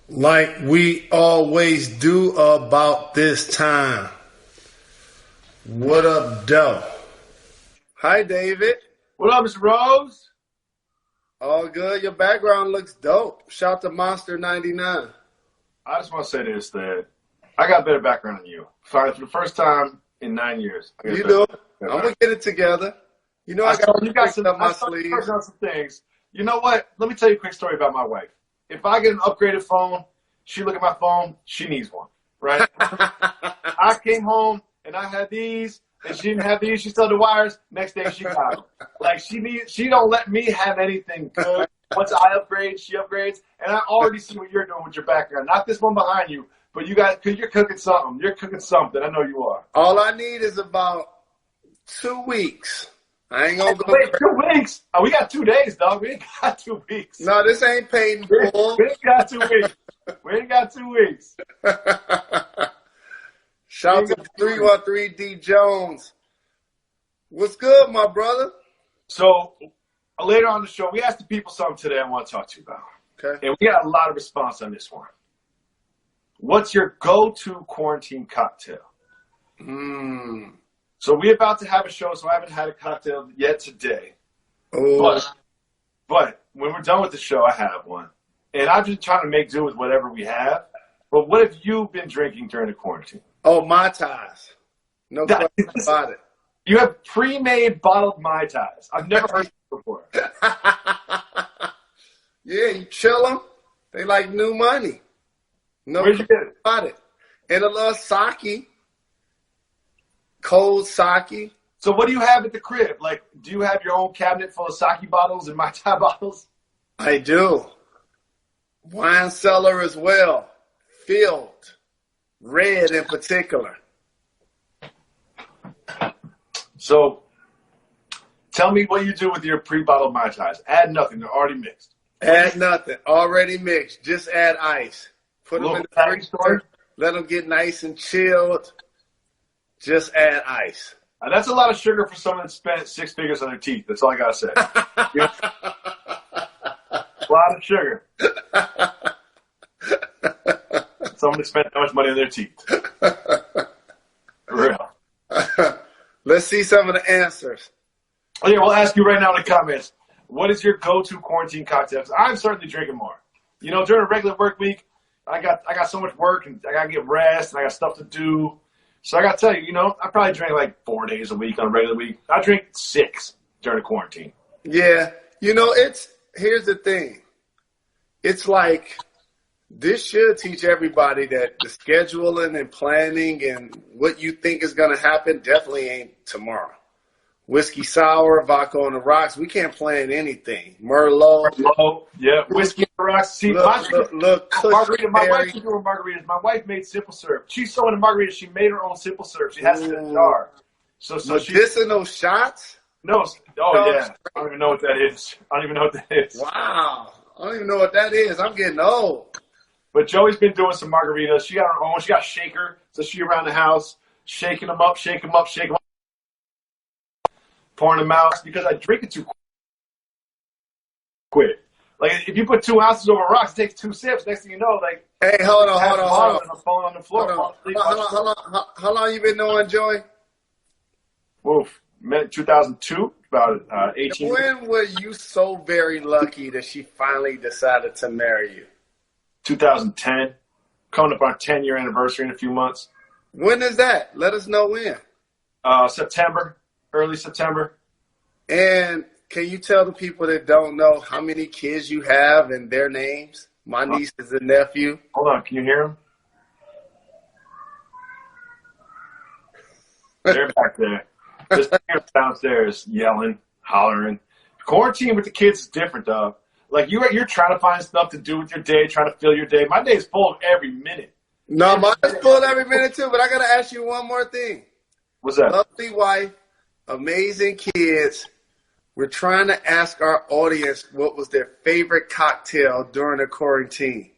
Like we always do about this time. What up, Doe? Hi, David. What up, Mr. Rose? All good. Your background looks dope. Shout to Monster 99. I just want to say this, that I got a better background than you. Sorry, for the first time in 9 years. You do. I'm going to get it together. You know, I got up my sleeves. On some things. You know what? Let me tell you a quick story about my wife. If I get an upgraded phone, she look at my phone, she needs one, right? I came home and I had these, and she didn't have these. She still had the wires. Next day she got them. Like she don't let me have anything good. Once I upgrade, she upgrades, and I already see what you're doing with your background. Not this one behind you, but you guys, cause you're cooking something. You're cooking something. I know you are. All I need is about 2 weeks. I ain't gonna go. Wait, 2 weeks? Oh, we got 2 days, dog. We ain't got 2 weeks. No, this ain't paid in full. We ain't got 2 weeks. We ain't got 2 weeks. Shout to 313D Jones. What's good, my brother? So later on the show, we asked the people something today I want to talk to you about. Okay. And we got a lot of response on this one. What's your go-to quarantine cocktail? So we're about to have a show, so I haven't had a cocktail yet today. Oh. But when we're done with the show, I have one. And I'm just trying to make do with whatever we have. But what have you been drinking during the quarantine? Oh, Mai Tais. No question about it. You have pre-made bottled Mai Tais. I've never heard of it before. Yeah, you chill them. They like new money. No Where'd you get it? About it. And a little sake. Cold sake. So what do you have at the crib? Like, do you have your own cabinet full of sake bottles and Mai Tai bottles? I do. Wine cellar as well. Filled. Red in particular. So tell me what you do with your pre-bottled Mai Tais. Add nothing. They're already mixed. Add nothing. Already mixed. Just add ice. Put them in the freezer. Let them get nice and chilled. Just add ice. That's a lot of sugar for someone that spent 6 figures on their teeth. That's all I got to say. A lot of sugar. Someone that spent that much money on their teeth. For real. Let's see some of the answers. Okay, we'll ask you right now in the comments. What is your go-to quarantine cocktail? I'm certainly drinking more. You know, during a regular work week, I got so much work, and I got to get rest, and I got stuff to do. So I got to tell you, I probably drink like 4 days a week on a regular week. I drink 6 during the quarantine. Yeah. Here's the thing. It's like this should teach everybody that the scheduling and planning and what you think is going to happen definitely ain't tomorrow. Whiskey sour, vodka on the rocks. We can't plan anything. Merlot. Yeah. Whiskey on the rocks. See, look, margarita. My wife is doing margaritas. My wife made simple syrup. She's so into margaritas, she made her own simple syrup. She has it in a jar. So medicinal shots? No. Oh, yeah. I don't even know what that is. Wow. I don't even know what that is. I'm getting old. But Joey's been doing some margaritas. She got her own. She got a shaker. So she around the house, shaking them up, pouring them out because I drink it too quick. Like, if you put 2 ounces over rocks, it takes 2 sips. Next thing you know, like, hey, hold on. I'm falling on the floor. How long you been knowing Joey? Oof. Met in 2002, about 18. When were you so very lucky that she finally decided to marry you? 2010. Coming up on our 10-year anniversary in a few months. When is that? Let us know when. September. Early September. And can you tell the people that don't know how many kids you have and their names? My nieces and nephew. Hold on. Can you hear them? They're back there. Just downstairs yelling, hollering. Quarantine with the kids is different, though. Like, you're trying to find stuff to do with your day, trying to fill your day. My day is full every minute. No, mine's full every minute, too. But I got to ask you one more thing. What's that? Lovely wife, amazing kids. We're trying to ask our audience what was their favorite cocktail during the quarantine.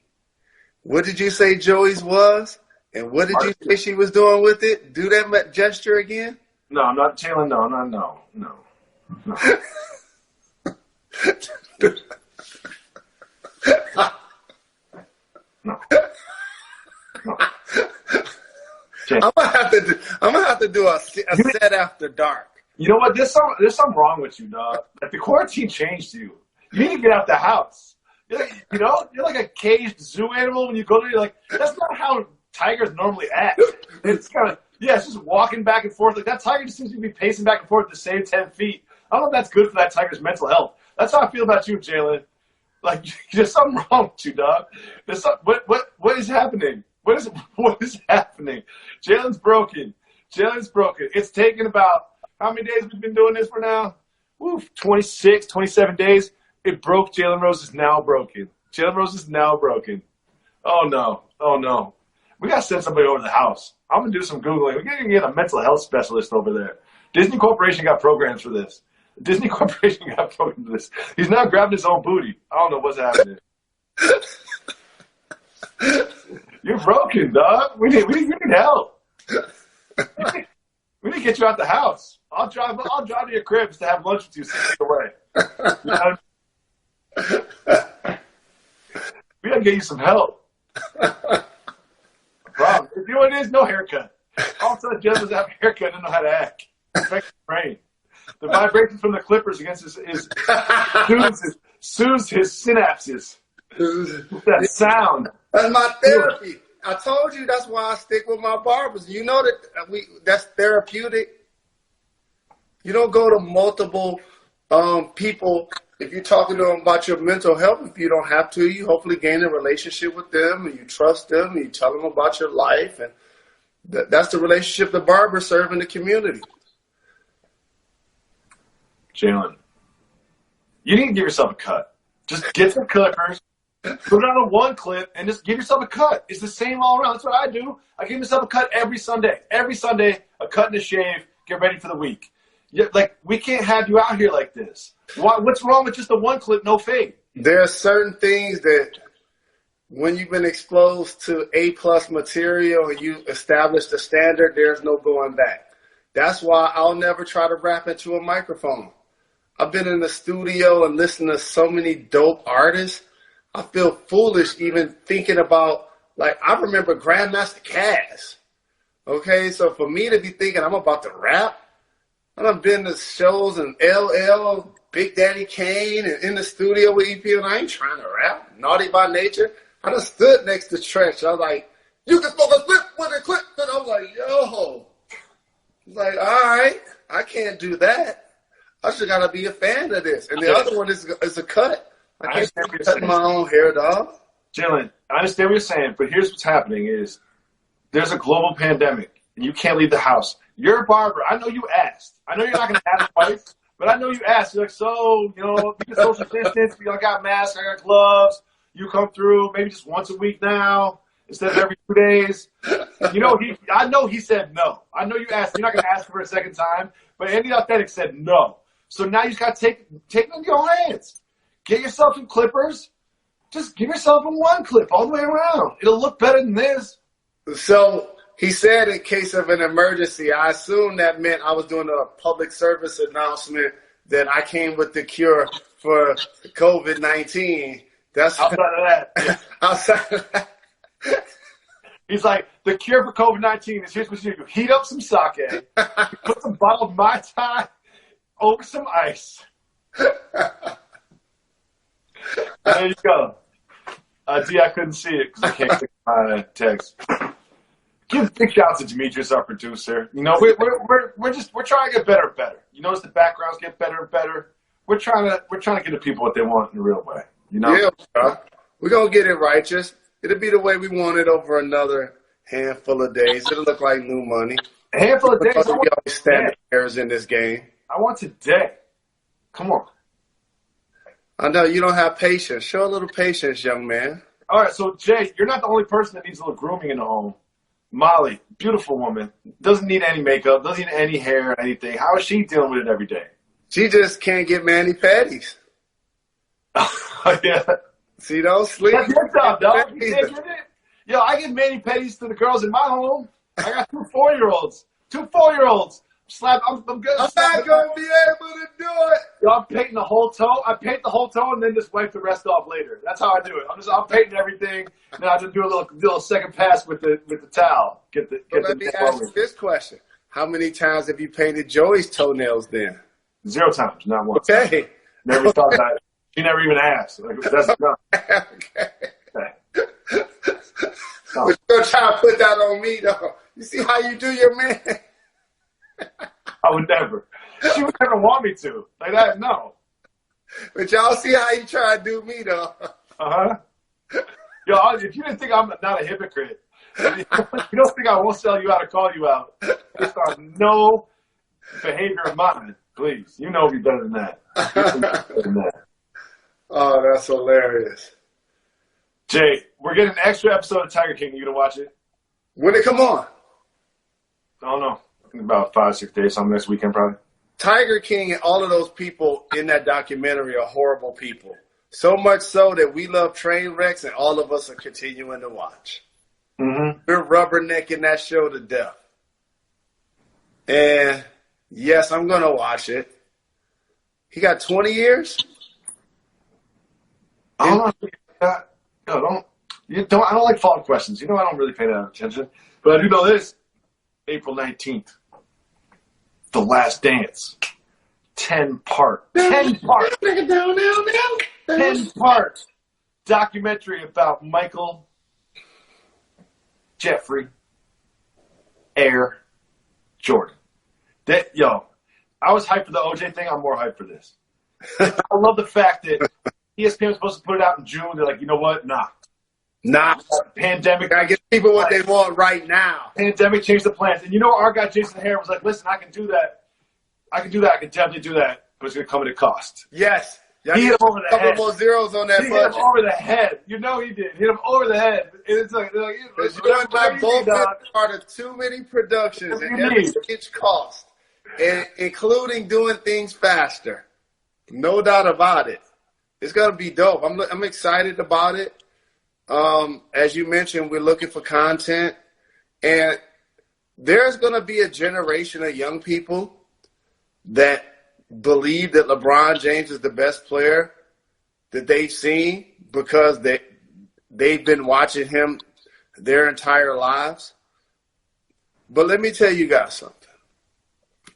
What did you say Joey's was? And what did you say she was doing with it? Do that gesture again? No, I'm not telling. No. No. to do a set after dark. You know what? There's something wrong with you, dog. Like the quarantine changed you. You need to get out the house. You're like a caged zoo animal when you go there. You're like, that's not how tigers normally act. It's kind of, it's just walking back and forth. Like that tiger just seems to be pacing back and forth the same 10 feet. I don't know if that's good for that tiger's mental health. That's how I feel about you, Jalen. Like, there's something wrong with you, dog. What is happening? What is happening? Jalen's broken. It's taken about, how many days we've been doing this for now? 26, 27 days. It broke. Jalen Rose is now broken. Oh, no. We got to send somebody over to the house. I'm going to do some Googling. We're going to get a mental health specialist over there. Disney Corporation got programs for this. He's now grabbing his own booty. I don't know what's happening. You're broken, dog. We need help. We need to get you out the house. I'll drive to your crib just to have lunch with you 6 feet away. You know? We gotta get you some help. Problem. You know what it is? No haircut. All of a sudden, Jen doesn't have a haircut and doesn't know how to act. Affects the brain. The vibrations from the clippers against soothes his synapses. That sound. That's my therapy. I told you that's why I stick with my barbers. You know that's therapeutic. You don't go to multiple people if you're talking to them about your mental health. If you don't have to, you hopefully gain a relationship with them and you trust them and you tell them about your life. And that's the relationship the barbers serve in the community. Jalen, you need to give yourself a cut. Just get some clippers. Put it on a one clip and just give yourself a cut. It's the same all around. That's what I do. I give myself a cut every Sunday. Every Sunday, a cut and a shave. Get ready for the week. Like, we can't have you out here like this. What's wrong with just the one clip, no fade? There are certain things that when you've been exposed to A-plus material and you establish the standard, there's no going back. That's why I'll never try to rap into a microphone. I've been in the studio and listened to so many dope artists. I feel foolish even thinking about, like, I remember Grandmaster Caz. Okay, so for me to be thinking I'm about to rap, I've been to shows in LL, Big Daddy Kane, and in the studio with EP, and I ain't trying to rap. Naughty by Nature. I just stood next to Trench. I was like, you can smoke a clip with a clip. And I was like, yo. I was like, all right, I can't do that. I should gotta be a fan of this. And the other one is a cut. I can't cut my own hair, dog. Jalen, I understand what you're saying, but here's what's happening is there's a global pandemic, and you can't leave the house. You're a barber. I know you asked. I know you're not going to ask twice, but I know you asked. You're like, so, you can social distance. I got masks. I got gloves. You come through maybe just once a week now instead of every 2 days. I know he said no. I know you asked. You're not going to ask for a second time, but Andy Authentic said no. So now you just got to take it in your own hands. Get yourself some clippers. Just give yourself a one clip all the way around. It'll look better than this. So he said in case of an emergency. I assume that meant I was doing a public service announcement that I came with the cure for COVID-19. That's outside of that. Yeah. Outside of that. He's like, the cure for COVID-19 is here's what you do. Heat up some sake. Put some bottled Mai Tai over some ice. There you go. D, I couldn't see it because I can't click my text. Give big shouts to Demetrius, our producer. We're trying to get better and better. You notice the backgrounds get better and better. We're trying to get the people what they want in a real way. Yeah, we're gonna get it righteous. It'll be the way we want it over another handful of days. It'll look like new money. A handful of days. We always stand errors in this game. I want today. Come on. I know you don't have patience. Show a little patience, young man. All right, so Jay, you're not the only person that needs a little grooming in the home. Molly, beautiful woman, doesn't need any makeup, doesn't need any hair or anything. How is she dealing with it every day? She just can't get mani-pedis. Yeah. She don't sleep. That's your job, dog. You can't get it. Yo, I give mani-pedis to the girls in my home. I got 2 4-year-olds. 2 4-year-olds. I'm good. I'm not going to be able to do it. Yo, I'm painting the whole toe. I paint the whole toe and then just wipe the rest off later. That's how I do it. I'm painting everything, and then I just do a little second pass with the towel. Let me ask you this question. How many times have you painted Joey's toenails then? 0 times, not once. Okay. Never thought that. She never even asked. Like, that's enough. Okay. Okay. No. But you're trying to put that on me, though. You see how you do your man? I would never. She would never want me to. Like that, no. But y'all see how you try to do me, though. Uh-huh. Yo, if you didn't think I'm not a hypocrite, you don't think I won't sell you out or call you out based on no behavior of mine, please. You know me better than that. Better than that. Oh, that's hilarious. Jay, we're getting an extra episode of Tiger King. You gonna watch it? When it come on? I don't know. In about 5-6 days, something next weekend probably. Tiger King and all of those people in that documentary are horrible people. So much so that we love train wrecks and all of us are continuing to watch. Mm-hmm. We're rubbernecking that show to death. And yes, I'm going to watch it. He got 20 years? I don't like follow-up questions. You know I don't really pay that attention. But I do know this. April 19th. The Last Dance. 10-part. 10-part. 10-part documentary about Michael, Jeffrey, Air, Jordan. I was hyped for the OJ thing. I'm more hyped for this. I love the fact that ESPN was supposed to put it out in June. They're like, you know what? Nah. Pandemic. I get people what they want right now. Pandemic changed the plans. And you know, our guy Jason Hare was like, listen, I can do that. I can definitely do that, but it's going to come at a cost. Yes. He hit him over the head. A couple more zeros on that budget. He hit him over the head. You know he did. Hit him over the head. It's like both part of too many productions at every each cost, and including doing things faster. No doubt about it. It's going to be dope. I'm excited about it. As you mentioned, we're looking for content, and there's going to be a generation of young people that believe that LeBron James is the best player that they've seen because they've been watching him their entire lives. But let me tell you guys something.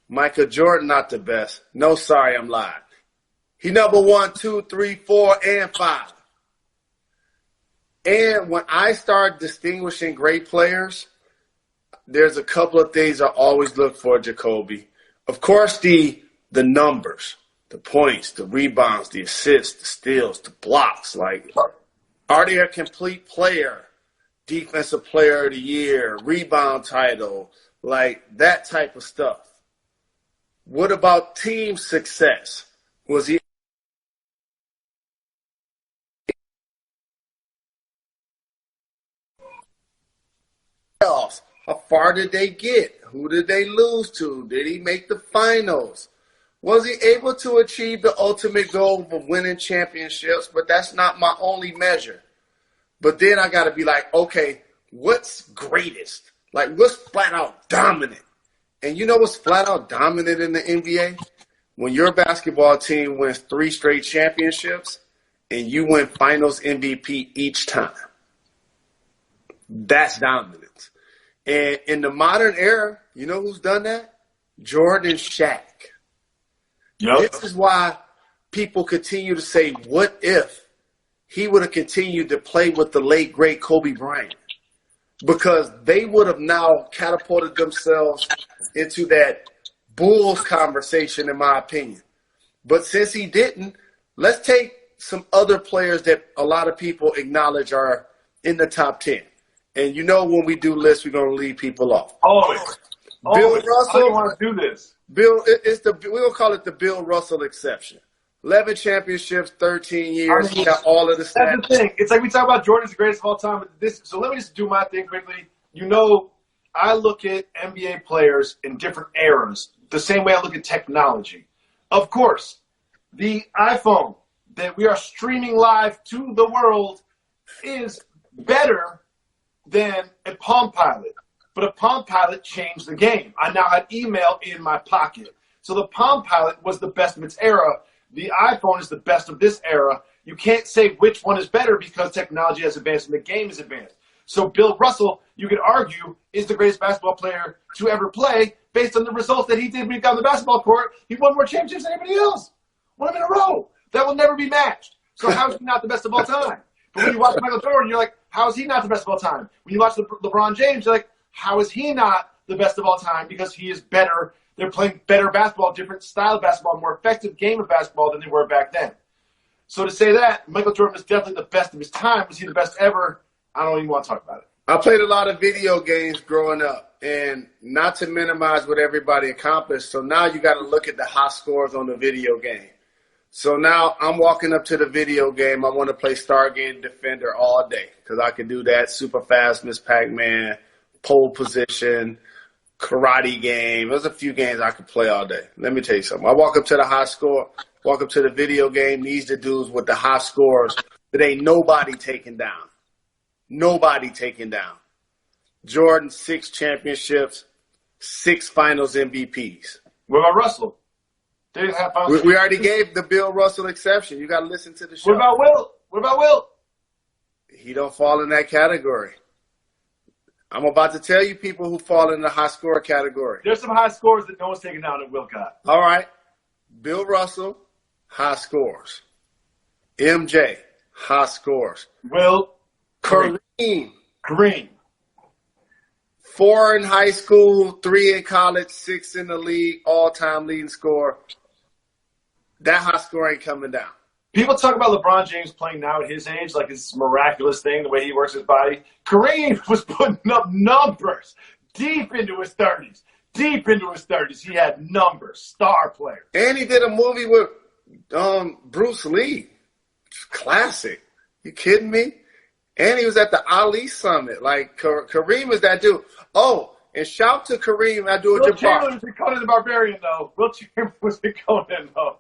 Michael Jordan, not the best. No, sorry, I'm lying. He number 1, 2, 3, 4, and 5. And when I start distinguishing great players, there's a couple of things I always look for, Jacoby. Of course, the numbers, the points, the rebounds, the assists, the steals, the blocks. Like, are they a complete player? Defensive player of the year, rebound title, like that type of stuff. What about team success? Was he else? How far did they get? Who did they lose to? Did he make the finals? Was he able to achieve the ultimate goal of winning championships? But that's not my only measure. But then I got to be like, okay, what's greatest? Like, what's flat out dominant? And you know what's flat out dominant in the NBA? When your basketball team wins 3 straight championships and you win finals MVP each time. That's dominance. And in the modern era, you know who's done that? Jordan and Shaq. Yep. This is why people continue to say, what if he would have continued to play with the late, great Kobe Bryant? Because they would have now catapulted themselves into that Bulls conversation, in my opinion. But since he didn't, let's take some other players that a lot of people acknowledge are in the top 10. And you know when we do lists, we're going to leave people off. Always. Bill Russell. I don't want to do this. We'll call it the Bill Russell exception. 11 championships, 13 years. He got all of the stats. That's the thing. It's like we talk about Jordan's the greatest of all time. So let me just do my thing quickly. You know, I look at NBA players in different eras the same way I look at technology. Of course, the iPhone that we are streaming live to the world is better than a Palm Pilot. But a Palm Pilot changed the game. I now have email in my pocket. So the Palm Pilot was the best of its era. The iPhone is the best of this era. You can't say which one is better because technology has advanced and the game has advanced. So Bill Russell, you could argue, is the greatest basketball player to ever play based on the results that he did when he got on the basketball court. He won more championships than anybody else. Won them in a row. That will never be matched. So how is he not the best of all time? But when you watch Michael Jordan, you're like, how is he not the best of all time? When you watch LeBron James, you're like, how is he not the best of all time? Because he is better. They're playing better basketball, different style of basketball, more effective game of basketball than they were back then. So to say that Michael Jordan is definitely the best of his time, was he the best ever? I don't even want to talk about it. I played a lot of video games growing up, and not to minimize what everybody accomplished. So now you got to look at the high scores on the video game. So now I'm walking up to the video game. I want to play Stargate Defender all day because I can do that. Super fast, Miss Pac-Man, pole position, karate game. There's a few games I could play all day. Let me tell you something. I walk up to the high score, walk up to the video game. These the dudes with the high scores that ain't nobody taking down. Nobody taking down. Jordan, 6 championships, 6 finals MVPs. What about Russell? They didn't have finals. We already gave the Bill Russell exception. You got to listen to the show. What about Will? What about Will? He don't fall in that category. I'm about to tell you people who fall in the high score category. There's some high scores that no one's taking down at Will got. All right. Bill Russell, high scores. MJ, high scores. Will. Kareem. 4 in high school, 3 in college, 6 in the league, all-time leading scorer. That high score ain't coming down. People talk about LeBron James playing now at his age like it's this miraculous thing, the way he works his body. Kareem was putting up numbers deep into his 30s. Deep into his 30s, he had numbers, star player. And he did a movie with Bruce Lee. Classic. You kidding me? And he was at the Ali Summit. Like, Kareem is that dude. Oh, and shout to Kareem Abdul-Jabbar. Will Chamberlain was in Conan the Barbarian, though. Will Chamberlain was in Conan, though.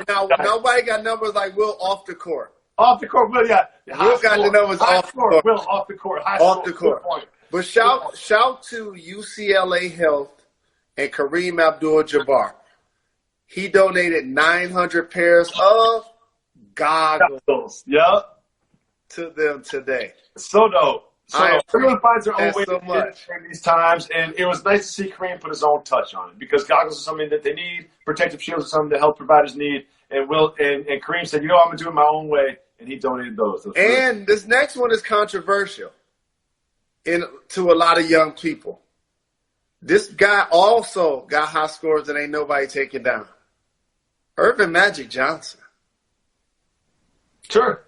Now nobody got numbers like Will off the court. Off the court, Will, yeah. Will got the numbers off the court. Will, off the court. Off the court. But shout to UCLA Health and Kareem Abdul-Jabbar. He donated 900 pairs of goggles. Yep. To them today. So dope. So everyone finds their own way so to much in these times, and it was nice to see Kareem put his own touch on it because goggles are something that they need, protective shields are something that health providers need, and Kareem said, I'm gonna do it my own way, and he donated those. And this next one is controversial to a lot of young people. This guy also got high scores that ain't nobody taking down. Irvin Magic Johnson. Sure.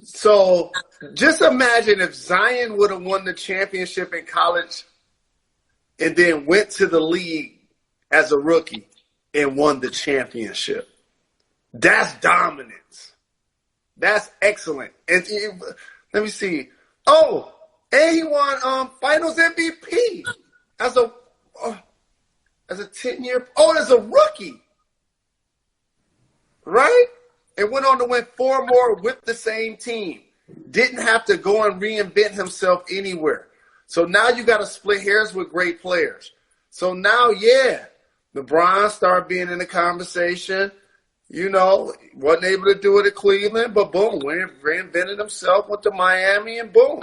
So just imagine if Zion would have won the championship in college and then went to the league as a rookie and won the championship. That's dominance. That's excellent. And let me see. Oh, and he won Finals MVP as a 10-year. Oh, as a rookie, right? And went on to win 4 more with the same team. Didn't have to go and reinvent himself anywhere. So now you got to split hairs with great players. So now, LeBron started being in the conversation. Wasn't able to do it at Cleveland, but boom, reinvented himself, went to Miami, and boom.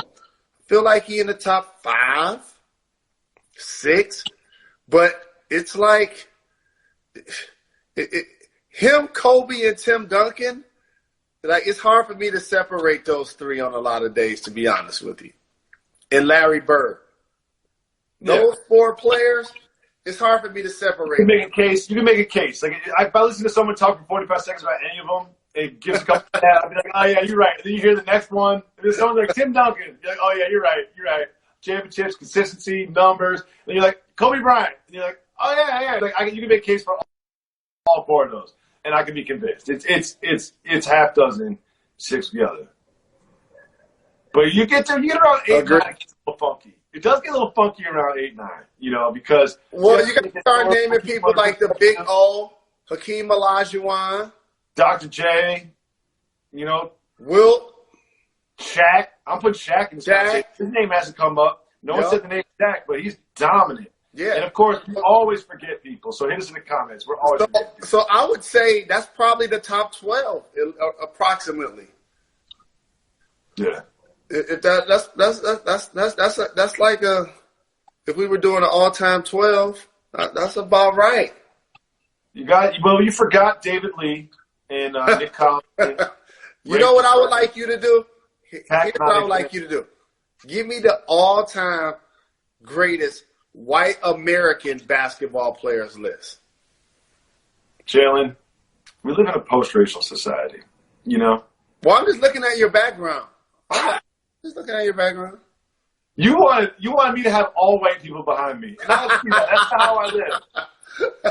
Feel like he in the top 5, 6. But it's like him, Kobe, and Tim Duncan, like it's hard for me to separate those 3 on a lot of days, to be honest with you. And Larry Bird. Those 4 players, it's hard for me to separate. You can make a case. Like if I listen to someone talk for 45 seconds about any of them, it gives a couple of I'll be like, oh yeah, you're right. And then you hear the next one, and there's someone like Tim Duncan. You're like, oh yeah, you're right. Championships, consistency, numbers. And you're like, Kobe Bryant. And you're like, oh yeah. Like you can make a case for all 4 of those. And I can be convinced. It's half dozen, 6 together. But you get around 8, 9, it gets a little funky. It does get a little funky around 8, 9, because you got to start naming people like the Big O, Hakeem Olajuwon, Dr. J, Wilt, Shaq. I'm putting Shaq in the conversation. His name hasn't come up. No one said the name Shaq, but he's dominant. Yeah. And, of course, we always forget people. So hit us in the comments. We're always forgetting people. So I would say that's probably the top 12, approximately. Yeah. If that's like a if we were doing an all-time 12, that's about right. You forgot David Lee and Nick Collins. You know what I would like you to do? Here's what I would like you to do. Give me the all-time greatest white American basketball players list. Jalen, we live in a post-racial society, you know? Well, I'm just looking at your background. Just looking at your background. You wanted me to have all white people behind me. And I don't see that. That's not how I live.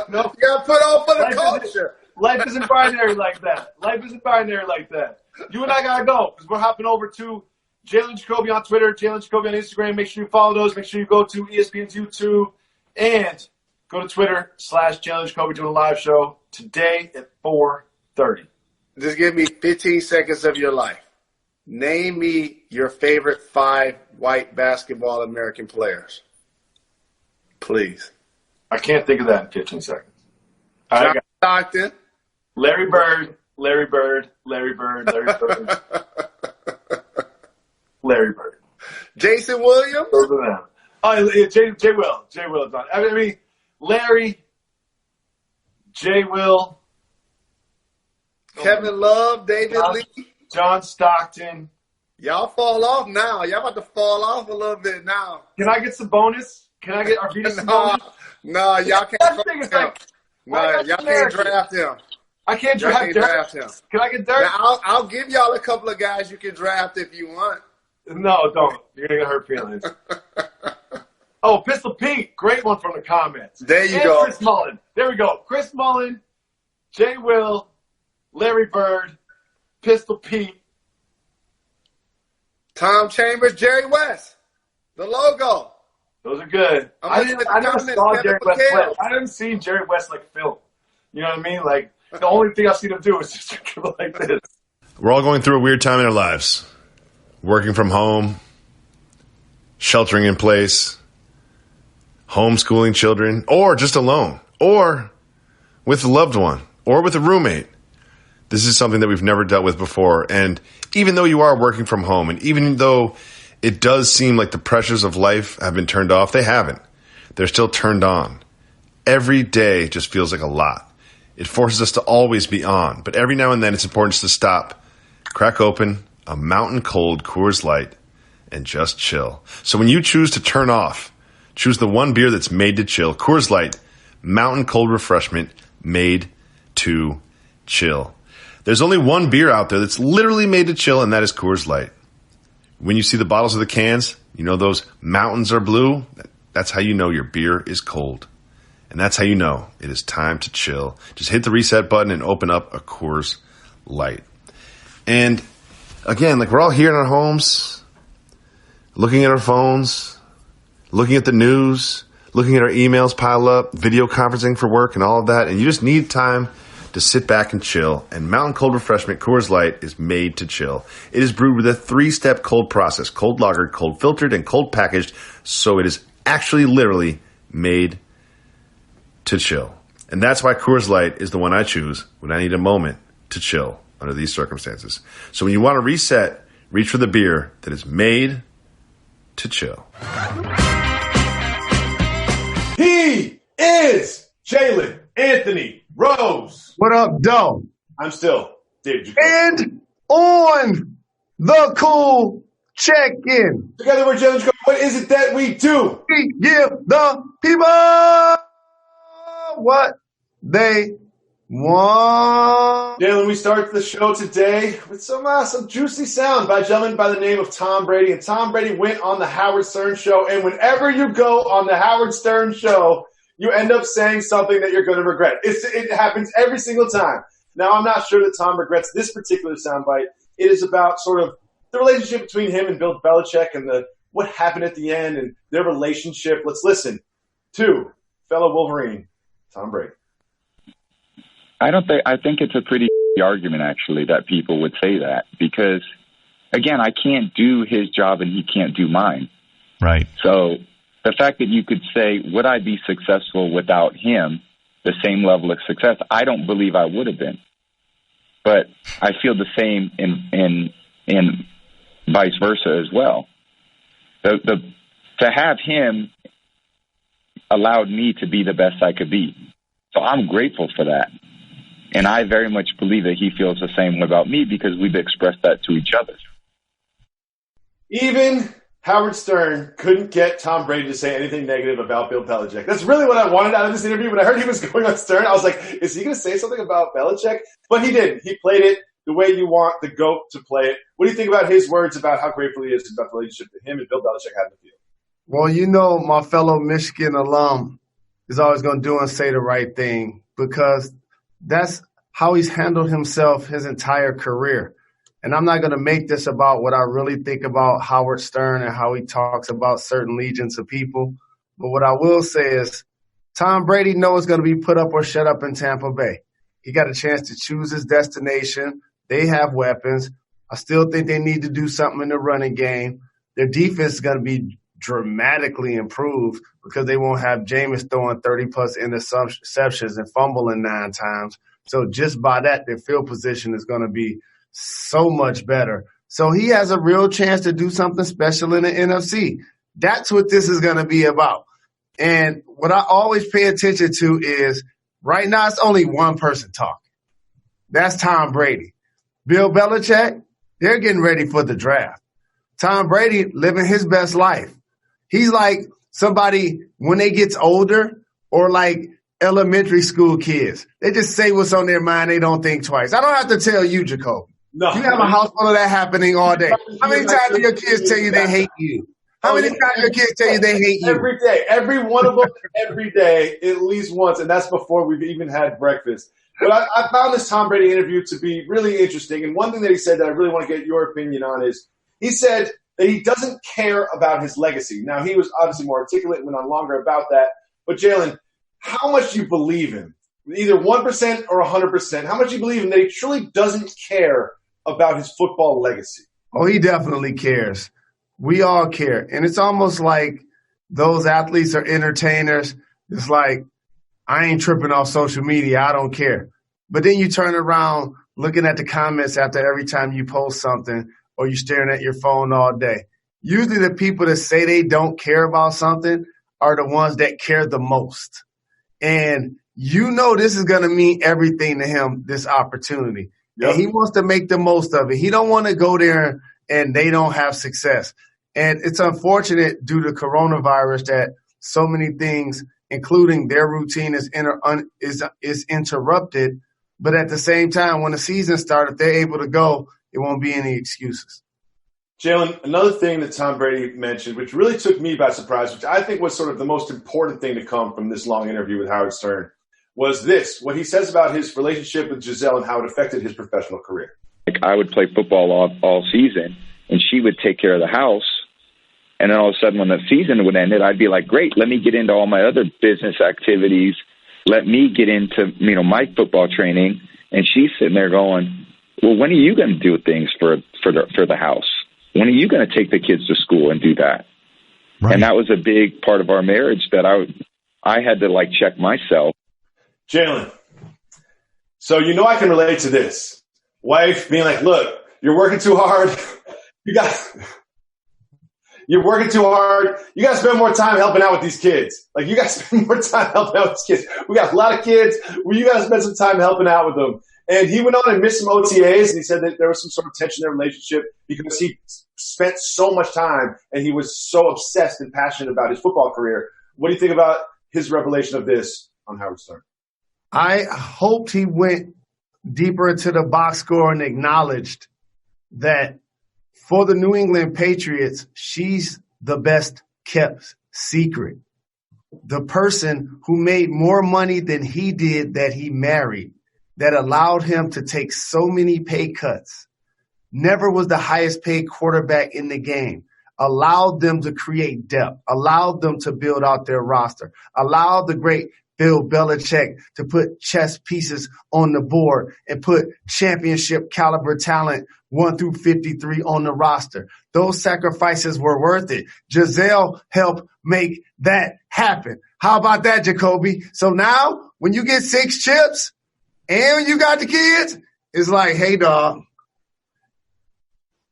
No. You gotta put on for the culture. Life isn't binary like that. Life isn't binary like that. You and I gotta go because we're hopping over to Jalen Jacoby on Twitter, Jalen Jacoby on Instagram. Make sure you follow those. Make sure you go to ESPN's YouTube and go to Twitter /Jalen Jacoby doing a live show today at 4:30. Just give me 15 seconds of your life. Name me your favorite 5 white basketball American players. Please. I can't think of that in 15 seconds. John Stockton. Larry Bird. Larry Bird. Jason Williams. Those are them. Oh, yeah, J. Will. J. Will is on. I mean, Larry, J. Will. Kevin Love, David Lee. John Stockton. Y'all fall off now. Y'all about to fall off a little bit now. Can I get some bonus? Can I get Arvidas some bonus? No, y'all can't draft him. No, y'all can't draft him. I can't draft him. Can I get Dirk? Now, I'll give y'all a couple of guys you can draft if you want. No, don't. You're going to hurt feelings. Oh, Pistol Pete. Great one from the comments. There you go. Chris Mullen. There we go. Chris Mullen, J. Will, Larry Bird, Pistol Pete. Tom Chambers, Jerry West. The logo. Those are good. I never saw Jerry West play. I haven't seen Jerry West like film. You know what I mean? Like, the only thing I've seen him do is just dribble like this. We're all going through a weird time in our lives. Working from home, sheltering in place, homeschooling children, or just alone, or with a loved one, or with a roommate. This is something that we've never dealt with before. And even though you are working from home, and even though it does seem like the pressures of life have been turned off, they haven't. They're still turned on. Every day just feels like a lot. It forces us to always be on. But every now and then it's important just to stop, crack open a mountain cold Coors Light, and just chill. So when you choose to turn off, choose the one beer that's made to chill. Coors Light, mountain cold refreshment made to chill. There's only one beer out there that's literally made to chill, and that is Coors Light. When you see the bottles of the cans, you know those mountains are blue. That's how you know your beer is cold. And that's how you know it is time to chill. Just hit the reset button and open up a Coors Light. And again, like we're all here in our homes, looking at our phones, looking at the news, looking at our emails pile up, video conferencing for work and all of that. And you just need time to sit back and chill. And Mountain Cold Refreshment Coors Light is made to chill. It is brewed with a 3-step cold process, cold lagered, cold filtered, and cold packaged. So it is actually literally made to chill. And that's why Coors Light is the one I choose when I need a moment to chill under these circumstances. So when you want to reset, reach for the beer that is made to chill. He is Jalen Anthony Rose. What up, Doe? I'm still David Jacoby. And on the cool check-in, Together we're Jalen Jacoby. What is it that we do? we give the people what they want. Jalen, we start the show today with some juicy sound by a gentleman by the name of Tom Brady. And Tom Brady went on the Howard Stern show. And whenever you go on the Howard Stern show, you end up saying something that you're going to regret. It happens every single time. Now, I'm not sure that Tom regrets this particular soundbite. It is about sort of the relationship between him and Bill Belichick and what happened at the end and their relationship. Let's listen to fellow Wolverine, Tom Brady. I think it's a pretty argument, actually, that people would say that because, again, I can't do his job and he can't do mine. Right. So the fact that you could say, would I be successful without him, the same level of success, I don't believe I would have been. But I feel the same in vice versa as well. To have him allowed me to be the best I could be. So I'm grateful for that. And I very much believe that he feels the same way about me because we've expressed that to each other. Even Howard Stern couldn't get Tom Brady to say anything negative about Bill Belichick. That's really what I wanted out of this interview. When I heard he was going on Stern, I was like, is he going to say something about Belichick? But he didn't. He played it the way you want the GOAT to play it. What do you think about his words about how grateful he is about the relationship that him and Bill Belichick had in the field? Well, you know, my fellow Michigan alum is always going to do and say the right thing because that's how he's handled himself his entire career. And I'm not going to make this about what I really think about Howard Stern and how he talks about certain legions of people. But what I will say is Tom Brady knows going to be put up or shut up in Tampa Bay. He got a chance to choose his destination. They have weapons. I still think they need to do something in the running game. Their defense is going to be dramatically improved because they won't have Jameis throwing 30-plus interceptions and fumbling 9 times. So just by that, their field position is going to be so much better. So he has a real chance to do something special in the NFC. That's what this is going to be about. And what I always pay attention to is right now it's only one person talking. That's Tom Brady. Bill Belichick, they're getting ready for the draft. Tom Brady living his best life. He's like somebody when they gets older or like elementary school kids. They just say what's on their mind. They don't think twice. I don't have to tell you, Jacoby. No. You have a house full of that happening all day. How many times do your kids tell you they hate you? How many times do your kids tell you they hate you? Every day. Every one of them, every day, at least once. And that's before we've even had breakfast. But I found this Tom Brady interview to be really interesting. And one thing that he said that I really want to get your opinion on is he said that he doesn't care about his legacy. Now, he was obviously more articulate and went on longer about that. But, Jalen, how much do you believe him? Either 1% or 100%. How much do you believe him that he truly doesn't care about his football legacy? Oh, he definitely cares. We all care. And it's almost like those athletes are entertainers. It's like, I ain't tripping off social media. I don't care. But then you turn around looking at the comments after every time you post something or you're staring at your phone all day. Usually the people that say they don't care about something are the ones that care the most. And you know this is going to mean everything to him, this opportunity. Yep. And he wants to make the most of it. He don't want to go there and they don't have success. And it's unfortunate due to coronavirus that so many things, including their routine, is interrupted. But at the same time, when the season starts, if they're able to go, it won't be any excuses. Jalen, another thing that Tom Brady mentioned, which really took me by surprise, which I think was sort of the most important thing to come from this long interview with Howard Stern, was this, what he says about his relationship with Giselle and how it affected his professional career. Like I would play football all season, and she would take care of the house. And then all of a sudden when the season would end, I'd be like, great, let me get into all my other business activities. Let me get into, my football training. And she's sitting there going, well, when are you going to do things for the house? When are you going to take the kids to school and do that? Right. And that was a big part of our marriage that I had to check myself. Jalen, so I can relate to this. Wife being like, look, you're working too hard. You're working too hard. You got to spend more time helping out with these kids. You got to spend more time helping out with these kids. We got a lot of kids. You got to spend some time helping out with them. And he went on and missed some OTAs, and he said that there was some sort of tension in their relationship because he spent so much time and he was so obsessed and passionate about his football career. What do you think about his revelation of this on Howard Stern? I hoped he went deeper into the box score and acknowledged that for the New England Patriots, she's the best kept secret. The person who made more money than he did that he married, that allowed him to take so many pay cuts, never was the highest paid quarterback in the game, allowed them to create depth, allowed them to build out their roster, allowed the great Bill Belichick to put chess pieces on the board and put championship caliber talent 1 through 53 on the roster. Those sacrifices were worth it. Giselle helped make that happen. How about that, Jacoby? So now when you get 6 chips and when you got the kids, it's like, hey, dog,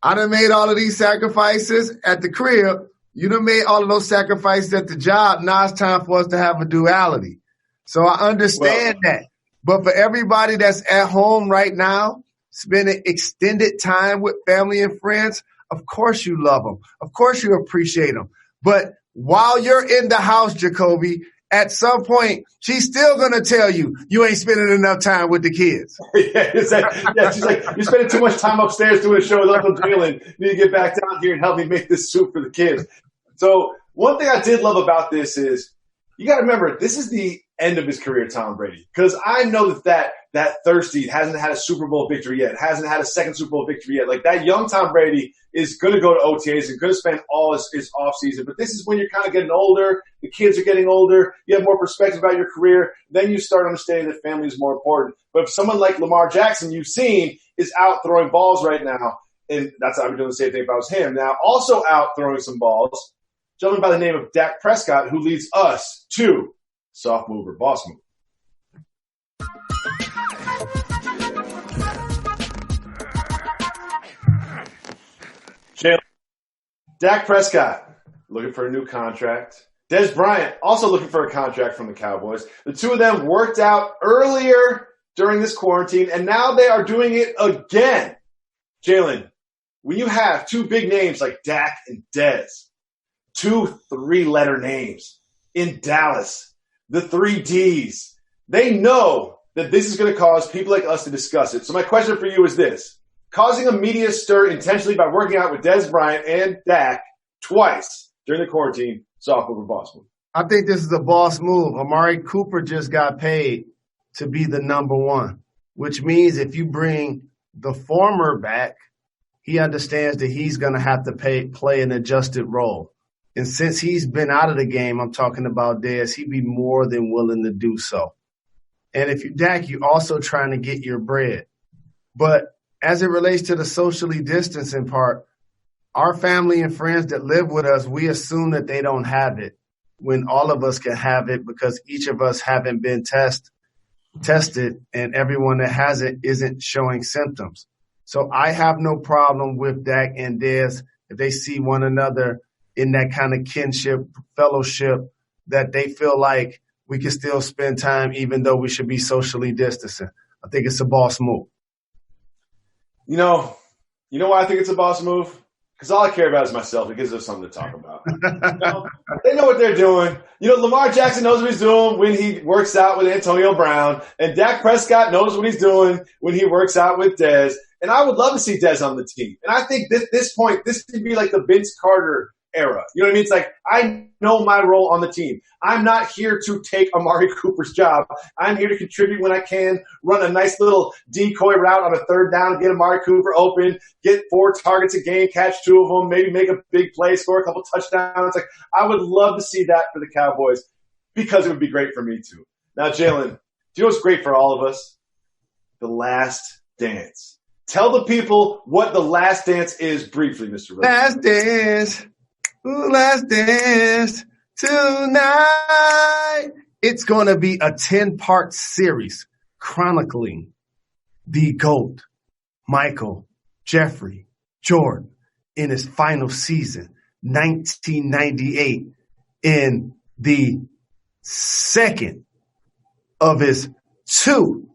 I done made all of these sacrifices at the crib. You done made all of those sacrifices at the job. Now it's time for us to have a duality. So I understand that. But for everybody that's at home right now, spending extended time with family and friends, of course you love them. Of course you appreciate them. But while you're in the house, Jacoby, at some point, she's still going to tell you ain't spending enough time with the kids. She's like, you're spending too much time upstairs doing a show with Uncle Jalen. You need to get back down here and help me make this soup for the kids. So one thing I did love about this is you got to remember, this is the end of his career, Tom Brady. Because I know that third seed hasn't had a Super Bowl victory yet, hasn't had a second Super Bowl victory yet. Like that young Tom Brady is going to go to OTAs and going to spend all his offseason. But this is when you're kind of getting older. The kids are getting older. You have more perspective about your career. Then you start understanding that family is more important. But if someone like Lamar Jackson, you've seen, is out throwing balls right now, and that's how I'm doing the same thing if I was him. Now, also out throwing some balls, a gentleman by the name of Dak Prescott, who leads us to soft move or boss move. Dak Prescott looking for a new contract. Des Bryant also looking for a contract from the Cowboys. The two of them worked out earlier during this quarantine, and now they are doing it again. Jalen, when you have two big names like Dak and Des, two three-letter names in Dallas, the 3 Ds, they know that this is going to cause people like us to discuss it. So my question for you is this. Causing a media stir intentionally by working out with Des Bryant and Dak twice during the quarantine, soft move or boss move? I think this is a boss move. Amari Cooper just got paid to be the number one, which means if you bring the former back, he understands that he's going to have to play an adjusted role. And since he's been out of the game, I'm talking about Dez, he'd be more than willing to do so. And if you're Dak, you're also trying to get your bread. But as it relates to the socially distancing part, our family and friends that live with us, we assume that they don't have it when all of us can have it because each of us haven't been tested and everyone that has it isn't showing symptoms. So I have no problem with Dak and Dez if they see one another in that kind of kinship, fellowship, that they feel like we can still spend time even though we should be socially distancing. I think it's a boss move. You know why I think it's a boss move? Because all I care about is myself. It gives us something to talk about. They know what they're doing. Lamar Jackson knows what he's doing when he works out with Antonio Brown. And Dak Prescott knows what he's doing when he works out with Dez. And I would love to see Dez on the team. And I think this point, this could be like the Vince Carter era. You know what I mean? It's like, I know my role on the team. I'm not here to take Amari Cooper's job. I'm here to contribute when I can, run a nice little decoy route on a third down, get Amari Cooper open, get 4 targets a game, catch 2 of them, maybe make a big play, score a couple touchdowns. Like, I would love to see that for the Cowboys because it would be great for me too. Now, Jalen, do you know what's great for all of us? The Last Dance. Tell the people what The Last Dance is briefly, Mr. Rose. Last Dance. Ooh, last dance tonight. It's going to be a 10-part series chronicling the GOAT, Michael Jeffrey Jordan, in his final season, 1998, in the second of his 2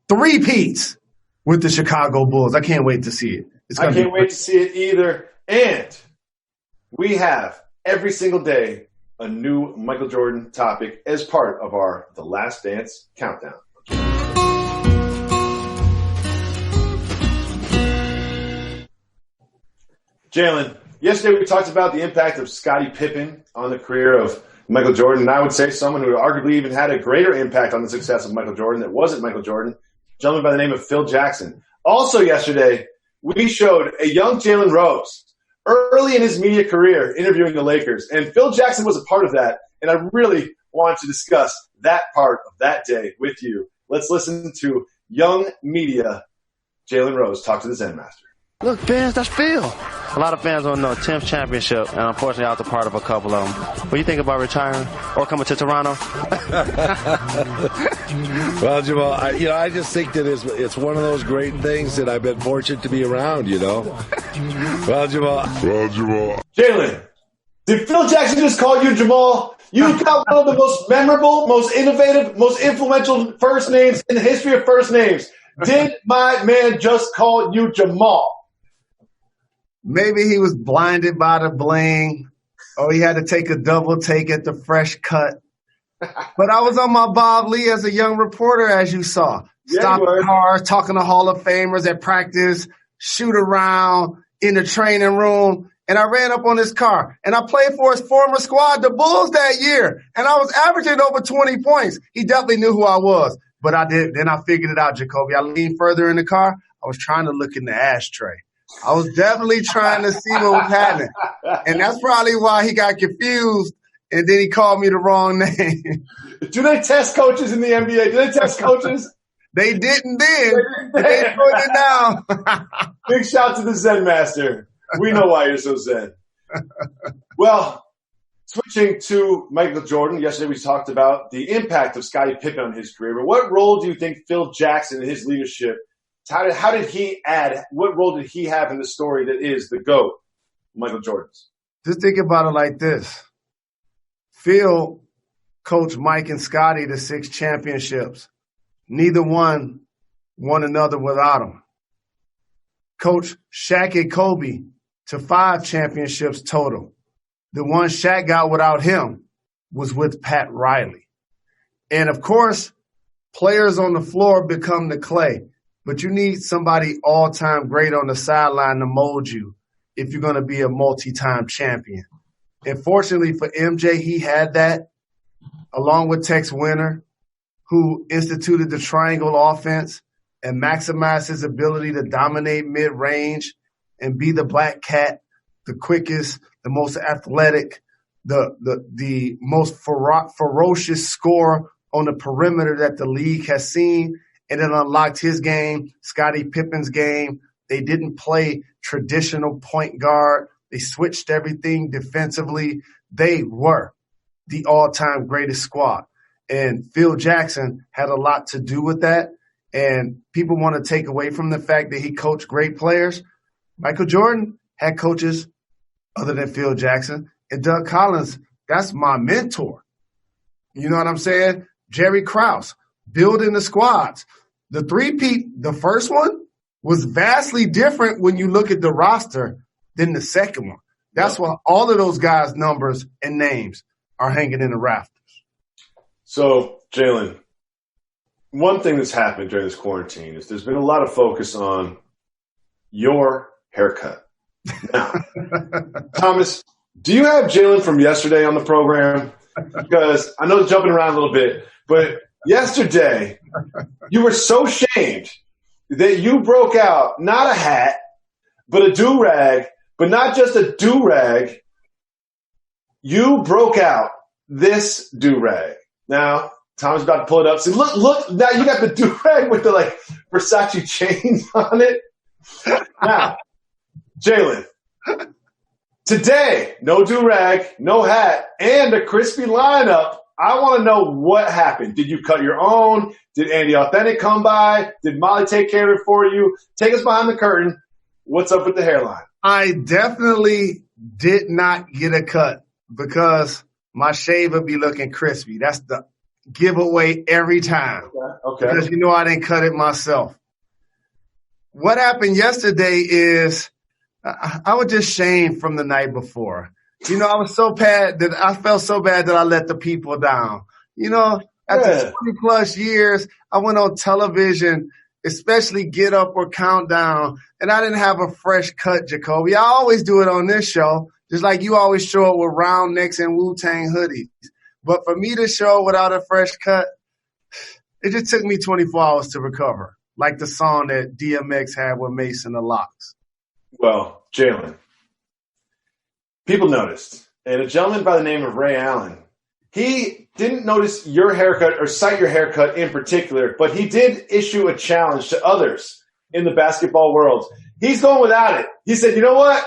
3-peats with the Chicago Bulls. I can't wait to see it. I can't wait to see it either. And we have every single day a new Michael Jordan topic as part of our The Last Dance Countdown. Jalen, yesterday we talked about the impact of Scottie Pippen on the career of Michael Jordan, and I would say someone who arguably even had a greater impact on the success of Michael Jordan that wasn't Michael Jordan, a gentleman by the name of Phil Jackson. Also yesterday, we showed a young Jalen Rose early in his media career interviewing the Lakers, and Phil Jackson was a part of that, and I really want to discuss that part of that day with you. Let's listen to young media Jalen Rose talk to the Zen Master. Look, fans, that's Phil. A lot of fans don't know 10th championship, and unfortunately I was a part of a couple of them. What do you think about retiring or coming to Toronto? Well, Jamal, I just think that it's one of those great things that I've been fortunate to be around, Well, Jamal. Jalen, Did Phil Jackson just call you Jamal? You've got one of the most memorable, most innovative, most influential first names in the history of first names. Did my man just call you Jamal? Maybe he was blinded by the bling, or he had to take a double take at the fresh cut. But I was on my Bob Lee as a young reporter, as you saw. Stopping cars, talking to Hall of Famers at practice, shoot around in the training room. And I ran up on his car. And I played for his former squad, the Bulls, that year. And I was averaging over 20 points. He definitely knew who I was. But I did. Then I figured it out, Jacoby. I leaned further in the car. I was trying to look in the ashtray. I was definitely trying to see what was happening. And that's probably why he got confused. And then he called me the wrong name. Do they test coaches in the NBA? Do they test coaches? They didn't then. They put it down. Big shout to the Zen Master. We know why you're so zen. Well, switching to Michael Jordan, yesterday we talked about the impact of Scottie Pippen on his career. But what role do you think Phil Jackson and his leadership, how did he add, what role did he have in the story that is the GOAT, Michael Jordan's? Just think about it like this. Phil coached Mike and Scottie to 6 championships. Neither one won another without him. Coach Shaq and Kobe to 5 championships total. The one Shaq got without him was with Pat Riley. And of course, players on the floor become the clay, but you need somebody all-time great on the sideline to mold you if you're going to be a multi-time champion. And fortunately for MJ, he had that, along with Tex Winter, who instituted the triangle offense and maximized his ability to dominate mid-range and be the black cat, the quickest, the most athletic, the most ferocious scorer on the perimeter that the league has seen. And it unlocked his game, Scottie Pippen's game. They didn't play traditional point guard. They switched everything defensively. They were the all-time greatest squad. And Phil Jackson had a lot to do with that. And people want to take away from the fact that he coached great players. Michael Jordan had coaches other than Phil Jackson. And Doug Collins, that's my mentor. You know what I'm saying? Jerry Krause, building the squads. The three-peat, the first one, was vastly different when you look at the roster than the second one. That's why all of those guys' numbers and names are hanging in the rafters. So, Jalen, one thing that's happened during this quarantine is there's been a lot of focus on your haircut. Now, Thomas, do you have Jalen from yesterday on the program? Because I know it's jumping around a little bit, but yesterday you were so shamed that you broke out not a hat, but a do-rag, but not just a do-rag. You broke out this do-rag. Now, Tom's about to pull it up. See, look, now you got the do-rag with the, Versace chains on it. Now, Jalen, today, no do-rag, no hat, and a crispy lineup. I want to know what happened. Did you cut your own? Did Andy Authentic come by? Did Molly take care of it for you? Take us behind the curtain. What's up with the hairline? I definitely did not get a cut because my shave would be looking crispy. That's the giveaway every time. Okay. Because you know I didn't cut it myself. What happened yesterday is I was just shamed from the night before. You know, I was so bad that I felt so bad that I let the people down. You know, after 20 plus years, I went on television, especially Get Up or Countdown, and I didn't have a fresh cut, Jacoby. I always do it on this show, just like you always show up with round necks and Wu-Tang hoodies. But for me to show without a fresh cut, it just took me 24 hours to recover, like the song that DMX had with Mason the Locks. Well, Jalen, people noticed, and a gentleman by the name of Ray Allen, he didn't notice your haircut or cite your haircut in particular, but he did issue a challenge to others in the basketball world. He's going without it. He said, you know what?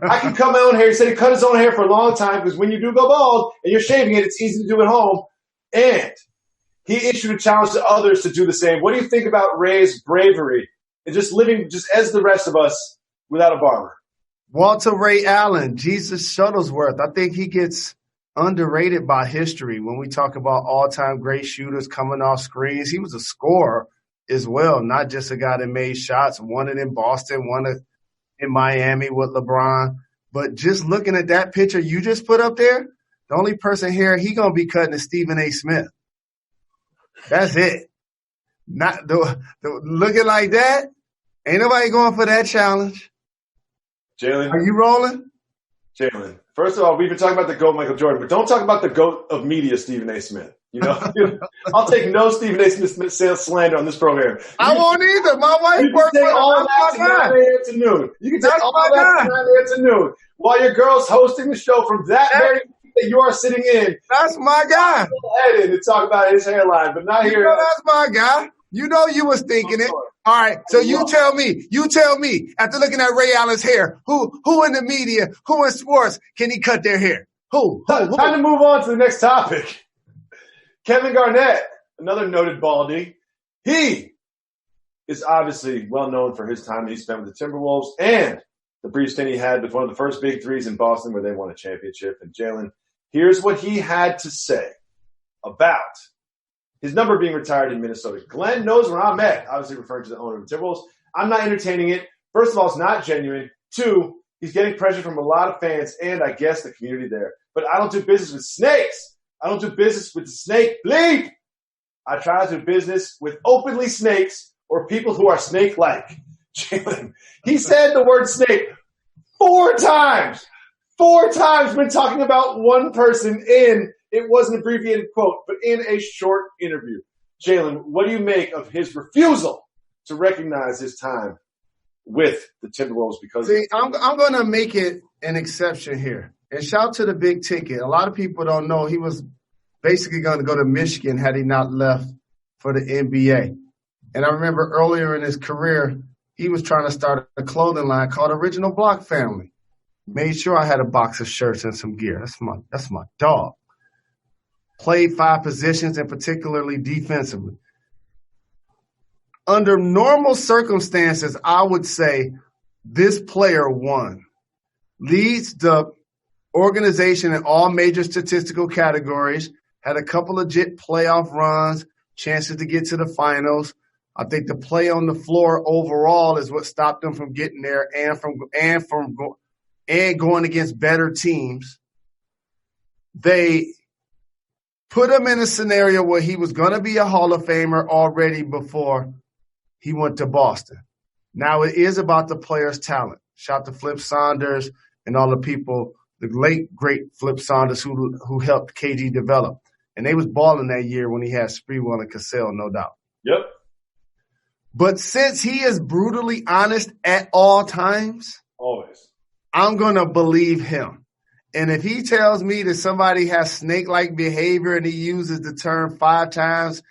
I can cut my own hair. He said he cut his own hair for a long time because when you do go bald and you're shaving it, it's easy to do at home. And he issued a challenge to others to do the same. What do you think about Ray's bravery and just living just as the rest of us without a barber? Walter Ray Allen, Jesus Shuttlesworth. I think he gets underrated by history when we talk about all-time great shooters coming off screens. He was a scorer as well, not just a guy that made shots, won it in Boston, won it in Miami with LeBron. But just looking at that picture you just put up there, the only person here he going to be cutting is Stephen A. Smith. That's it. Not looking like that, ain't nobody going for that challenge. Jalen. Are you rolling? Jalen. First of all, we've been talking about the GOAT Michael Jordan, but don't talk about the GOAT of media, Stephen A. Smith. You know, I'll take no Stephen A. Smith slander on this program. I won't either. My wife works for all that to 9 a.m. to noon. You can take all that to 9 a.m. to noon while your girl's hosting the show from that very that you are sitting in. That's my guy. Head in to talk about his hairline, but not here. That's my guy. You know you was thinking it. All right, so you tell me, after looking at Ray Allen's hair, who in the media, who in sports can he cut their hair? Who? Time to move on to the next topic. Kevin Garnett, another noted baldy. He is obviously well known for his time he spent with the Timberwolves and the brief stint he had with one of the first big threes in Boston where they won a championship. And Jalen, here's what he had to say about his number being retired in Minnesota. Glenn knows where I'm at, obviously referring to the owner of the Timberwolves. I'm not entertaining it. First of all, it's not genuine. Two, he's getting pressure from a lot of fans and, I guess, the community there. But I don't do business with snakes. I don't do business with the snake bleep. I try to do business with openly snakes or people who are snake-like. Jalen, he said the word snake 4 times. 4 times when talking about one person in – it was an abbreviated quote, but in a short interview. Jalen, what do you make of his refusal to recognize his time with the Timberwolves? Because I'm going to make it an exception here. And shout to the big ticket. A lot of people don't know he was basically going to go to Michigan had he not left for the NBA. And I remember earlier in his career, he was trying to start a clothing line called Original Block Family. Made sure I had a box of shirts and some gear. That's my dog. Played 5 positions, and particularly defensively. Under normal circumstances, I would say this player won. Leads the organization in all major statistical categories, had a couple legit playoff runs, chances to get to the finals. I think the play on the floor overall is what stopped them from getting there and going against better teams. They put him in a scenario where he was going to be a Hall of Famer already before he went to Boston. Now it is about the player's talent. Shout to Flip Saunders and all the people, the late, great Flip Saunders who helped KG develop. And they was balling that year when he had Sprewell and Cassell, no doubt. Yep. But since he is brutally honest at all times, always, I'm going to believe him. And if he tells me that somebody has snake-like behavior and he uses the term 5 times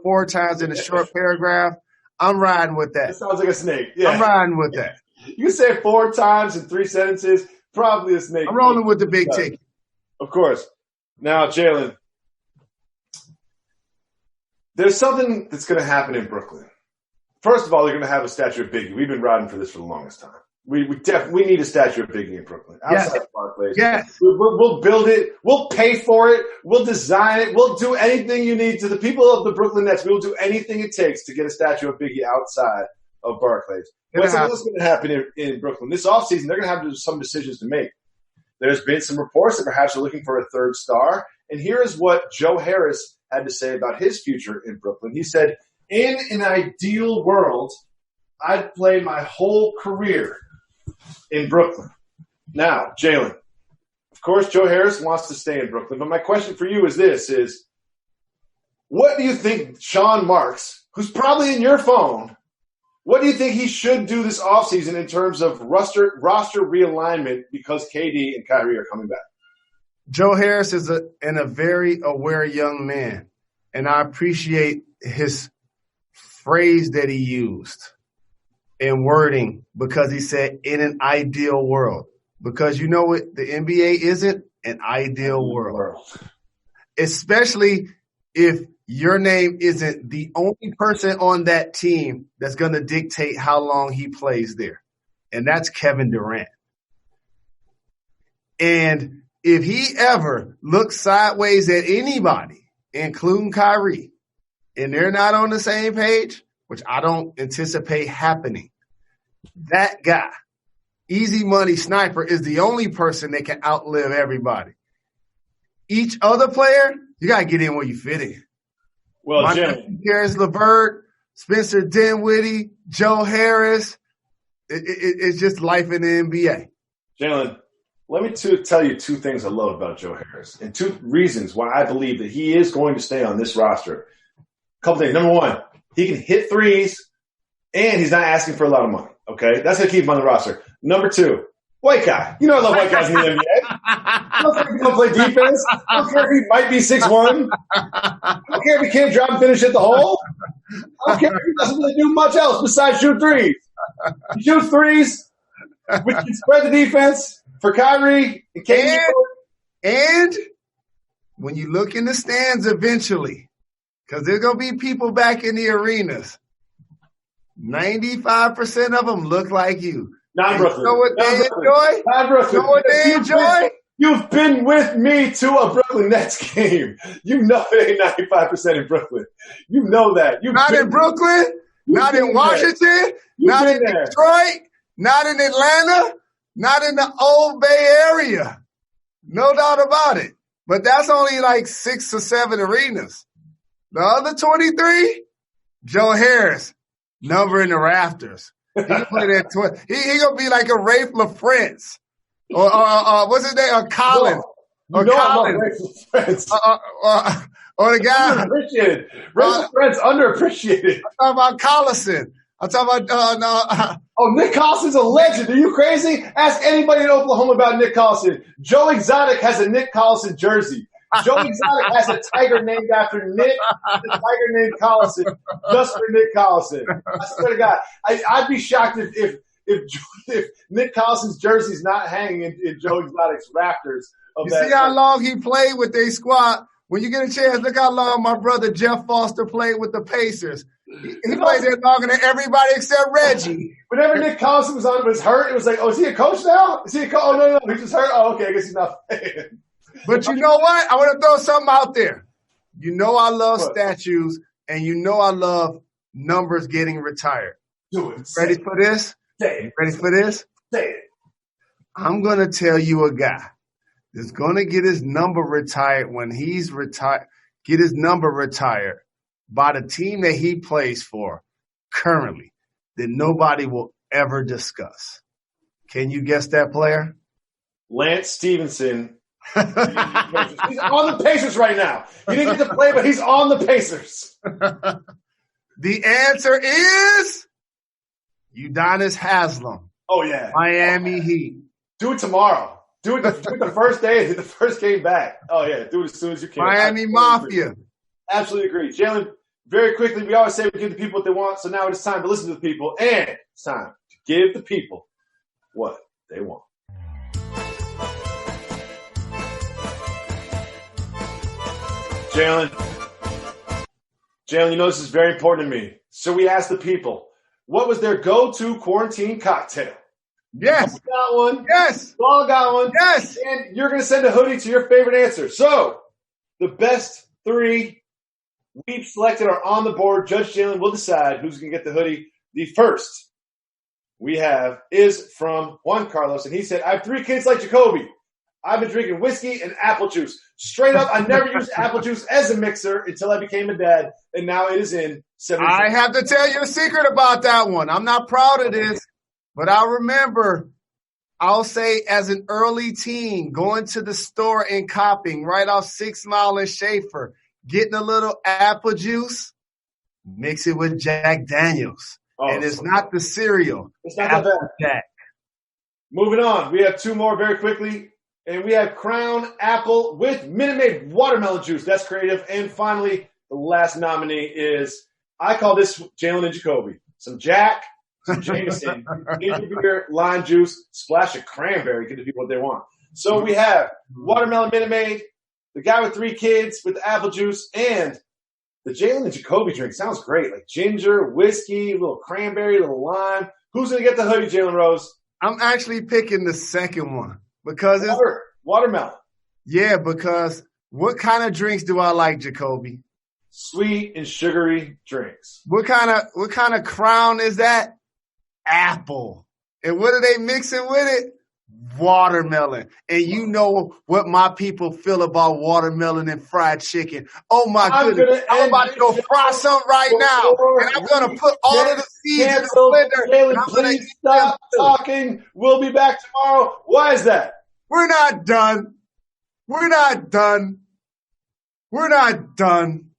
4 times in a short paragraph, I'm riding with that. It sounds like a snake. Yeah. I'm riding with that. You say it 4 times in 3 sentences, probably a snake. I'm rolling with the big ticket. Of course. Now, Jalen, there's something that's going to happen in Brooklyn. First of all, they're going to have a statue of Biggie. We've been riding for this for the longest time. We need a statue of Biggie in Brooklyn. Outside of Barclays. Yes. We'll build it. We'll pay for it. We'll design it. We'll do anything you need. To the people of the Brooklyn Nets, we will do anything it takes to get a statue of Biggie outside of Barclays. What's going to happen in Brooklyn? This offseason, they're going to have some decisions to make. There's been some reports that perhaps they're looking for a 3rd star. And here is what Joe Harris had to say about his future in Brooklyn. He said, in an ideal world, I'd play my whole career in Brooklyn. Now, Jalen, of course, Joe Harris wants to stay in Brooklyn, but my question for you is what do you think Sean Marks, who's probably in your phone, what do you think he should do this offseason in terms of roster realignment because KD and Kyrie are coming back? Joe Harris is a very aware young man, and I appreciate his phrase that he used in wording because he said in an ideal world. Because you know what? The NBA isn't an ideal world. Especially if your name isn't the only person on that team that's going to dictate how long he plays there. And that's Kevin Durant. And if he ever looks sideways at anybody, including Kyrie, and they're not on the same page, which I don't anticipate happening, that guy, Easy Money Sniper, is the only person that can outlive everybody. Each other player, you got to get in where you fit in. Well, Jim. Karis LeVert, Spencer Dinwiddie, Joe Harris. It's just life in the NBA. Jalen, let me tell you two things I love about Joe Harris and two reasons why I believe that he is going to stay on this roster. A couple things. Number one, he can hit threes, and he's not asking for a lot of money. Okay? That's going to keep him on the roster. Number two, white guy. You know I love white guys in the NBA. I don't care if he don't play defense. I don't care if he might be 6'1". I don't care if he can't drop and finish at the hole. I don't care if he doesn't really do much else besides shoot threes. He shoots threes, which can spread the defense for Kyrie and KD. And when you look in the stands eventually, because there's going to be people back in the arenas, 95% of them look like you. Not Brooklyn. You know what they enjoy? Not Brooklyn. You know what they enjoy? You've been with me to a Brooklyn Nets game. You know it ain't 95% in Brooklyn. You know that. Not in Brooklyn, not in Washington, not in Detroit, not in Atlanta, not in the old Bay Area. No doubt about it. But that's only like 6 or 7 arenas. The other 23, Joe Harris, number in the rafters. He played at 20. He gonna be like a Rafe LaFrance. Or what's his name? Collins. Or Collins. Or the guy. Underappreciated. Rafe LaFrance underappreciated. I'm talking about Collison. I'm talking about Nick Collison's a legend. Are you crazy? Ask anybody in Oklahoma about Nick Collison. Joe Exotic has a Nick Collison jersey. Joe Exotic has a tiger named after Nick, a tiger named Collison, just for Nick Collison. I swear to God, I'd be shocked if Nick Collison's jersey's not hanging in Joe Exotic's rafters. You see how long he played with their squad? When you get a chance, look how long my brother Jeff Foster played with the Pacers. He played there longer than everybody except Reggie. Whenever Nick Collison was hurt, it was like, oh, is he a coach now? Is he a coach? Oh, no, he's just hurt. Oh, okay, I guess he's not playing. But you know what? I want to throw something out there. You know I love statues, and you know I love numbers getting retired. Do it. Ready for this? Say it. Ready for this? Say it. I'm going to tell you a guy that's going to get his number retired when he's retired, get his number retired by the team that he plays for currently that nobody will ever discuss. Can you guess that player? Lance Stevenson. He's on the Pacers right now. He didn't get to play, but he's on the Pacers. The answer is Udonis Haslem. Oh, yeah. Miami Heat. Do it tomorrow. Do it the first day, the first game back. Oh, yeah. Do it as soon as you can. Miami Mafia. Absolutely agree. Jalen, very quickly, we always say we give the people what they want, so now it's time to listen to the people, and it's time to give the people what they want. Jalen, you know this is very important to me. So we asked the people, what was their go-to quarantine cocktail? Yes. We got one. Yes. We all got one. Yes. And you're going to send a hoodie to your favorite answer. So the best 3 we've selected are on the board. Judge Jalen will decide who's going to get the hoodie. The first we have is from Juan Carlos, and he said, I have 3 kids like Jacoby. I've been drinking whiskey and apple juice. Straight up, I never used apple juice as a mixer until I became a dad, and now it is in 7. I have to tell you a secret about that one. I'm not proud of this, but I remember, I'll say as an early teen, going to the store and copping right off 6 Mile and Schaefer, getting a little apple juice, mix it with Jack Daniels. And it's not the cereal. It's not the Jack. Moving on, we have 2 more very quickly. And we have Crown Apple with Minute Maid watermelon juice. That's creative. And finally, the last nominee is, I call this Jalen and Jacoby. Some Jack, some Jameson, ginger beer, lime juice, splash of cranberry. Give the people what they want. So we have watermelon Minute Maid, the guy with 3 kids with the apple juice, and the Jalen and Jacoby drink. Sounds great. Like ginger, whiskey, a little cranberry, a little lime. Who's going to get the hoodie, Jalen Rose? I'm actually picking the second one. Because Watermelon. Yeah, because what kind of drinks do I like, Jacoby? Sweet and sugary drinks. What kind of crown is that? Apple. And what are they mixing with it? Watermelon. And you know what my people feel about watermelon and fried chicken. Oh my goodness. I'm about to go fry some right now. And I'm going to put all of the seeds in the blender. Jalen, please stop talking. We'll be back tomorrow. Why is that? We're not done. We're not done. We're not done.